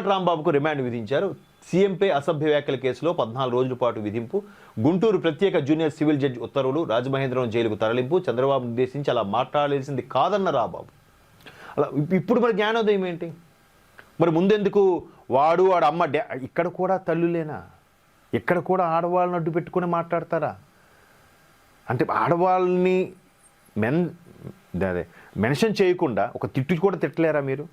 Ambati రాంబాబుకు remand విధించారు. సీఎంపై అసభ్య వ్యాఖ్యల కేసులో 14 రోజుల పాటు విధింపు, గుంటూరు ప్రత్యేక జూనియర్ సివిల్ జడ్జి ఉత్తర్వులు, రాజమహేంద్రవరం జైలుకు తరలింపు, చంద్రబాబు నిర్దేశించి అలా మాట్లాడాల్సింది కాదన్న రాంబాబు. అలా ఇప్పుడు మరి జ్ఞానోదయం ఏంటి? మరి ముందెందుకు వాడు అమ్మ ఇక్కడ కూడా తల్లులేనా? ఇక్కడ కూడా ఆడవాళ్ళని అడ్డు పెట్టుకుని మాట్లాడతారా? అంటే ఆడవాళ్ళని మెన్షన్ చేయకుండా ఒక తిట్టు కూడా తిట్టలేరా మీరు?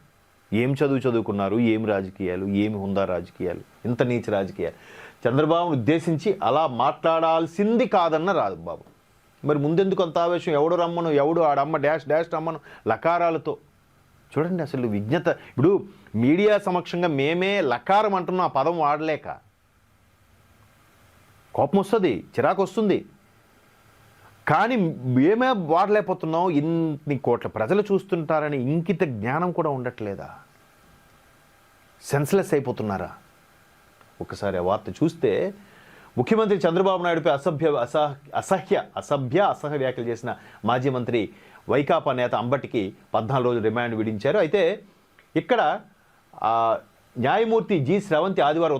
ఏం చదువుకున్నారు, ఏం రాజకీయాలు, ఏమి హుందా రాజకీయాలు, ఇంత నీచ రాజకీయాలు. చంద్రబాబును ఉద్దేశించి అలా మాట్లాడాల్సింది కాదన్న రాంబాబు. మరి ముందెందుకు అంత ఆవేశం? ఎవడు రమ్మను, ఎవడు ఆడమ్మ డాష్ రమ్మను లకారాలతో. చూడండి అసలు విజ్ఞత. ఇప్పుడు మీడియా సమక్షంగా మేమే లకారం అంటున్నాం, ఆ పదం వాడలేక కోపం వస్తుంది, చిరాకు వస్తుంది. కానీ మేమే వాడలేకపోతున్నాం. ఇన్ని కోట్ల ప్రజలు చూస్తుంటారని ఇంకిత జ్ఞానం కూడా ఉండట్లేదా? సెన్స్లెస్ అయిపోతున్నారా? ఒకసారి ఆ వార్త చూస్తే ముఖ్యమంత్రి చంద్రబాబు నాయుడుపై అసభ్య వ్యాఖ్యలు చేసిన మాజీ మంత్రి వైకాపా నేత అంబటికి 14 రోజులు రిమాండ్ విధించారు. అయితే ఇక్కడ న్యాయమూర్తి జి శ్రవంతి ఆదివారం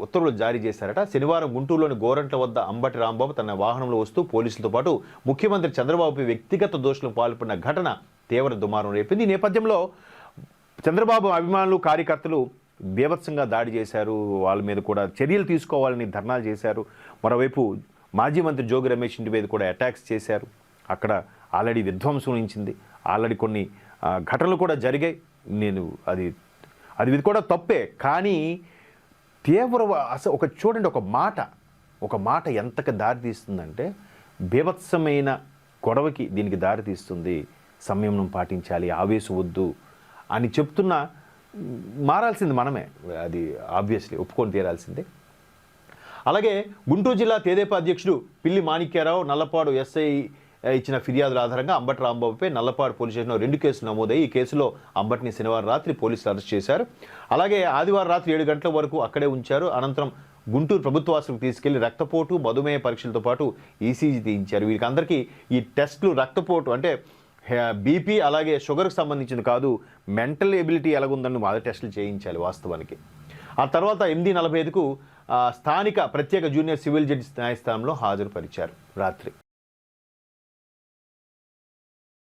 ఉత్తర్వులు జారీ చేశారట. శనివారం గుంటూరులోని గోరంట్ల వద్ద అంబటి రాంబాబు తన వాహనంలో వస్తూ పోలీసులతో పాటు ముఖ్యమంత్రి చంద్రబాబుపై వ్యక్తిగత దోషులకు పాల్పడిన ఘటన తీవ్ర దుమారం రేపింది. ఈ నేపథ్యంలో చంద్రబాబు అభిమానులు, కార్యకర్తలు బీభత్సంగా దాడి చేశారు. వాళ్ళ మీద కూడా చర్యలు తీసుకోవాలని ధర్నాలు చేశారు. మరోవైపు మాజీ మంత్రి జోగి రమేష్ ఇంటి మీద కూడా అటాక్స్ చేశారు. అక్కడ ఆల్రెడీ విధ్వంసం ఉంచింది. ఆల్రెడీ కొన్ని ఘటనలు కూడా జరిగాయి. అది కూడా తప్పే. కానీ తీవ్ర చూడండి, ఒక మాట ఎంతగా దారితీస్తుందంటే బీభత్సమైన గొడవకి దీనికి దారితీస్తుంది. సంయమనం పాటించాలి, ఆవేశం వద్దు అని చెప్తున్నా మారాల్సింది మనమే. అది ఆబ్వియస్లీ ఒప్పుకొని తీరాల్సిందే. అలాగే గుంటూరు జిల్లా తెదేపా అధ్యక్షుడు పిల్లి మాణిక్యారావు, నల్లపాడు ఎస్ఐ ఇచ్చిన ఫిర్యాదుల ఆధారంగా అంబటి రాంబాబుపై నల్లపాడు పోలీస్ స్టేషన్లో 2 కేసులు నమోదయ్యి ఈ కేసులో అంబటిని శనివారం రాత్రి పోలీసులు అరెస్ట్ చేశారు. అలాగే ఆదివారం రాత్రి 7 గంటల వరకు అక్కడే ఉంచారు. అనంతరం గుంటూరు ప్రభుత్వ ఆసుపత్రికి తీసుకెళ్లి రక్తపోటు, మధుమేహ పరీక్షలతో పాటు ఈసీజీ తీయించారు. వీరికి అందరికీ ఈ టెస్టులు రక్తపోటు అంటే బీపీ అలాగే షుగర్కి సంబంధించింది కాదు, మెంటల్ ఎబిలిటీ ఎలాగుందని మొదటి టెస్టులు చేయించాలి వాస్తవానికి. ఆ తర్వాత 8:45కు స్థానిక ప్రత్యేక జూనియర్ సివిల్ జడ్జి న్యాయస్థానంలో హాజరుపరిచారు రాత్రి.